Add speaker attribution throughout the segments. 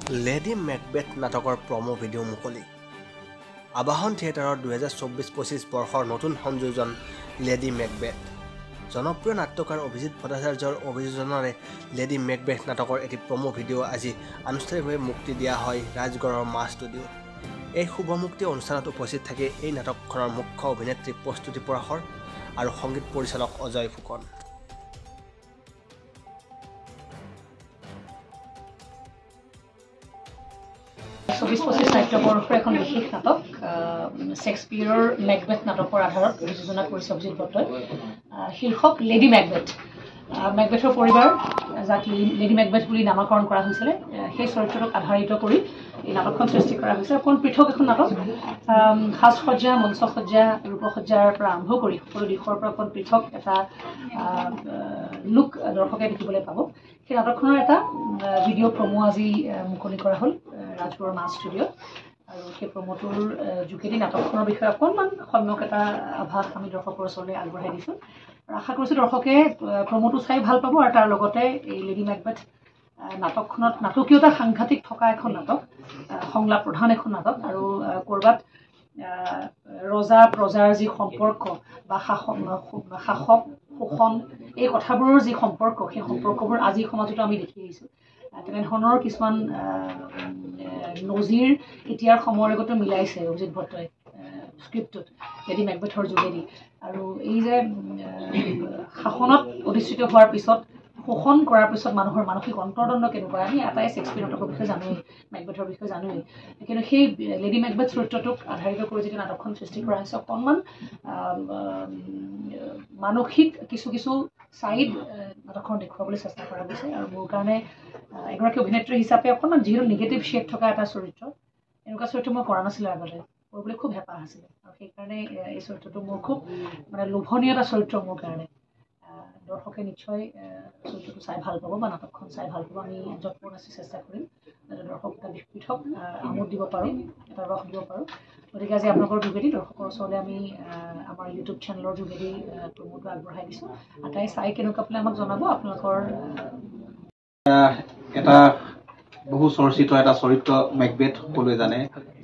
Speaker 1: Lady Macbeth নাটকৰ promo video' মুকলি। আবাহন থিয়েটাৰৰ 2024-25 বৰ্ষৰ নতুন সংযোজন লেডি মেকবেথ। জনপ্ৰিয় নাট্যকাৰ অভিজিৎ ভট্টাচাৰ্যৰ অভিযোজনাৰে লেডি মেকবেথ নাটকৰ এটি প্ৰমো ভিডিঅ' আজি আনুষ্ঠানিকভাৱে মুক্তি দিয়া হয় ৰাজগড়ৰ মা ষ্টুডিঅ'ত। এই শুভ মুক্তি অনুষ্ঠানত উপস্থিত থাকি এই নাটকখনৰ মুখ্য অভিনেত্ৰী প্ৰস্তুতি পৰাশৰ আৰু সংগীত পৰিচালক অজয় ফুকন।
Speaker 2: 24-25 নাট্যবৰ্ষৰ এখন বিশেষ নাটক শেক্সপিয়াৰৰ মেকবেথ নাটকৰ আধাৰত প্ৰযোজনা কৰিছে অভিজিৎ ভট্টই। শীৰ্ষক লেডি মেকবেথ। মেকবেথৰ পৰিবাৰ, যাক লেডি মেকবেথ বুলি নামকৰণ কৰা হৈছিলে, সেই চৰিত্ৰটোক আধাৰিত কৰি এই নাটকখন সৃষ্টি কৰা হৈছে। অকণ পৃথক এখন নাটক। সাজসজ্জা, মঞ্চসজ্জা, ৰূপসজ্জাৰ পৰা আৰম্ভ কৰি সকলো দিশৰ পৰা অকণ পৃথক এটা লুক দৰ্শকে দেখিবলৈ পাব। সেই নাটকখনৰ এটা ভিডিঅ' প্ৰমো আজি মুকলি কৰা হ'ল ৰাজগড়ৰ মা ষ্টুডিঅ'ত। আৰু সেই প্ৰমোটোৰ যোগেদি নাটকখনৰ বিষয়ে অকণমান সম্যক এটা আভাস আমি দৰ্শকৰ ওচৰলৈ আগবঢ়াই দিছোঁ। আৰু আশা কৰিছোঁ দৰ্শকে প্ৰমোটো চাই ভাল পাব আৰু তাৰ লগতে এই লেডি মেকবেথ নাটকখনত নাটকীয়তা সাংঘাতিক থকা এখন নাটক, সংলাপ প্ৰধান এখন নাটক। আৰু ক'ৰবাত ৰজা প্ৰজাৰ যি সম্পৰ্ক বা শাসক শোষণ, এই কথাবোৰৰ যি সম্পৰ্ক, সেই সম্পৰ্কবোৰ আজিৰ সমাজতো আমি দেখি আহিছোঁ। তেনেধৰণৰ কিছুমান নজিৰ এতিয়াৰ সময়ৰ লগতো মিলাইছে অভিজিৎ ভট্টই স্ক্ৰিপ্টটোত লেডি মেকবেথৰ যোগেদি। আৰু এই যে শাসনত অধিষ্ঠিত হোৱাৰ পিছত, শোষণ কৰাৰ পিছত মানুহৰ মানসিক অন্তৰ্দণ্ড কেনেকুৱা, আমি এটাই শেক্সপিয়াৰ নাটকৰ বিষয়ে জানোৱেই, মেকবেথৰ বিষয়ে জানোৱেই। কিন্তু সেই লেডি মেকবেথ চৰিত্ৰটোক আধাৰিত কৰি যেতিয়া নাটকখন সৃষ্টি কৰা হৈছে, অকণমান মানসিক কিছু ছাইড নাটকখন দেখুৱাবলৈ চেষ্টা কৰা গৈছে। আৰু মোৰ কাৰণে এগৰাকী অভিনেত্ৰী হিচাপে অকণমান যিহেতু নিগেটিভ শ্বেড থকা এটা চৰিত্ৰ, এনেকুৱা চৰিত্ৰ মই কৰা নাছিলোঁ আগতে, কৰিবলৈ খুব হেঁপাহ আছিলে। আৰু সেইকাৰণে এই চৰিত্ৰটো মোৰ খুব লোভনীয় এটা চৰিত্ৰ মোৰ কাৰণে। দৰ্শকে নিশ্চয় চৰিত্ৰটো চাই ভাল পাব বা নাটকখন চাই ভাল পাব। আমি যৎপৰোনাস্তি চেষ্টা কৰিম যাতে দৰ্শক এটা পৃথক আমোদ দিব পাৰোঁ, এটা ৰস দিব পাৰোঁ। গতিকে আজি আপোনালোকৰ যোগেদি দৰ্শকৰ ওচৰলৈ আমি আমাৰ ইউটিউব চেনেলৰ যোগেদি প্ৰমোটো আগবঢ়াই দিছোঁ। আটাই চাই কেনেকুৱা পালে আমাক জনাব। আপোনালোকৰ
Speaker 3: এটা বহু চৰ্চিত এটা চৰিত্ৰ মেকবেথ, সকলোৱে জানে,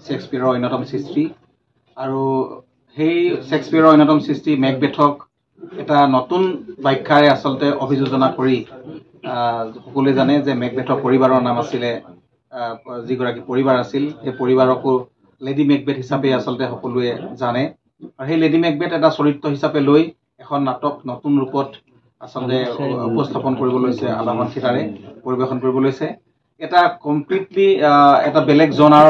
Speaker 3: শেক্সপিয়াৰৰ অন্যতম সৃষ্টি। আৰু সেই শেক্সপিয়াৰৰ অন্যতম সৃষ্টি মেকবেথক এটা নতুন ব্যাখ্যাৰে আচলতে অভিযোজনা কৰি, সকলোৱে জানে যে মেকবেথৰ পৰিবাৰৰ নাম আছিলে, যিগৰাকী পৰিবাৰ আছিল সেই পৰিবাৰকো লেডি মেকবেথ হিচাপে আচলতে সকলোৱে জানে। আৰু সেই লেডি মেকবেথ এটা চৰিত্ৰ হিচাপে লৈ এখন নাটক নতুন ৰূপত আচলতে উপস্থাপন কৰিব লৈছে আবাহন থিয়েটাৰে, পৰিৱেশন কৰিব লৈছে। এটা কমপ্লিটলি এটা বেলেগ জনাৰ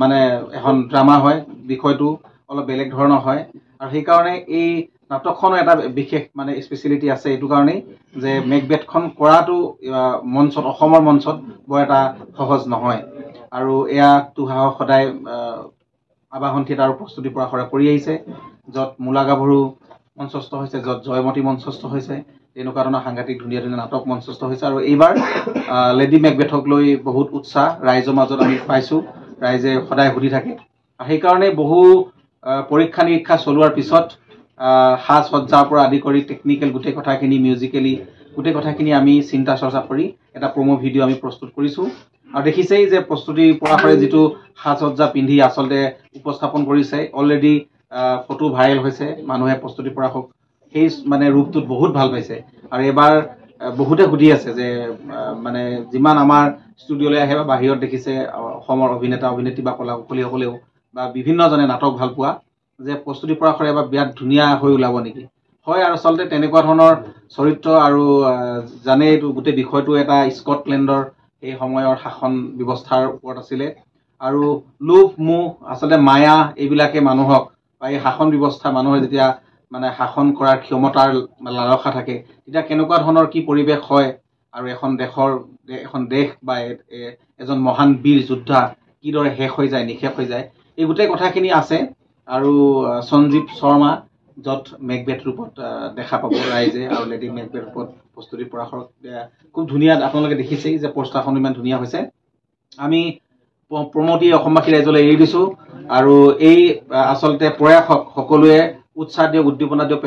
Speaker 3: মানে এখন ড্ৰামা হয়, বিষয়টো অলপ বেলেগ ধৰণৰ হয়। আৰু সেইকাৰণে এই নাটকখনৰ এটা বিশেষ মানে স্পেচিয়েলিটি আছে, এইটো কাৰণেই যে মেকবেথখন কৰাটো মঞ্চত, অসমৰ মঞ্চত বৰ এটা সহজ নহয়। আৰু এয়া দুঃসাহস সদায় আবাহন থিয়েটাৰৰ প্ৰস্তুতি পৰাশৰে কৰি আহিছে। য'ত মূলা গাভৰু মঞ্চস্থ হৈছে, য'ত জয়মতী মঞ্চস্থ হৈছে, তেনেকুৱা ধৰণৰ সাংঘাতিক ধুনীয়া ধুনীয়া নাটক মঞ্চস্থ হৈছে। আৰু এইবাৰ লেডি মেকবেথক লৈ বহুত উৎসাহ ৰাইজৰ মাজত আমি পাইছোঁ, ৰাইজে সদায় সুধি থাকে। সেইকাৰণে বহু পৰীক্ষা নিৰীক্ষা চলোৱাৰ পিছত সাজ সজ্জাৰ পৰা আদি কৰি টেকনিকেল গোটেই কথাখিনি, মিউজিকেলি গোটেই কথাখিনি আমি চিন্তা চৰ্চা কৰি এটা প্ৰমো ভিডিঅ' আমি প্ৰস্তুত কৰিছোঁ। আৰু দেখিছেই যে প্ৰস্তুতি পৰাশৰে যিটো সাজ সজ্জা পিন্ধি আচলতে উপস্থাপন কৰিছে, অলৰেডি ফটো ভাইৰেল হৈছে, মানুহে প্ৰস্তুতি পৰাশক সেই মানে ৰূপটোত বহুত ভাল পাইছে। আৰু এইবাৰ বহুতে সুধি আছে যে মানে যিমান আমাৰ ষ্টুডিঅ'লৈ আহে বা বাহিৰত দেখিছে অসমৰ অভিনেতা অভিনেত্ৰী বা কলা কুশলীসকলেও বা বিভিন্নজনে নাটক ভাল পোৱা, যে প্ৰস্তুতি পৰাশৰে এবাৰ বিৰাট ধুনীয়া হৈ ওলাব নেকি। হয়, আৰু আচলতে তেনেকুৱা ধৰণৰ চৰিত্ৰ। আৰু জানে এইটো গোটেই বিষয়টো এটা স্কটলেণ্ডৰ সেই সময়ৰ শাসন ব্যৱস্থাৰ ওপৰত আছিলে। আৰু লোভ, মোহ, আচলতে মায়া, এইবিলাকে মানুহক বা এই শাসন ব্যৱস্থা, মানুহৰ যেতিয়া মানে শাসন কৰাৰ ক্ষমতাৰ লালসা থাকে, তেতিয়া কেনেকুৱা ধৰণৰ কি পৰিৱেশ হয়, আৰু এখন দেশ বা এজন মহান বীৰ যোদ্ধা কিদৰে শেষ হৈ যায়, নিশেষ হৈ যায়, এই গোটেই কথাখিনি আছে। আৰু সঞ্জীৱ শৰ্মা য'ত মেকবেথ ৰূপত দেখা পাব ৰাইজে, আৰু লেডি মেকবেথ ৰূপত প্ৰস্তুতি পৰাশৰক খুব ধুনীয়া, আপোনালোকে দেখিছেই যে পোষ্টাৰখন ইমান ধুনীয়া হৈছে। আমি প্ৰমোটি অসমবাসী ৰাইজলৈ এৰি দিছোঁ। আৰু এই আচলতে প্ৰয়াসক সকলোৱে উৎসাহ দিয়ক, উদ্দীপনা দিয়ক।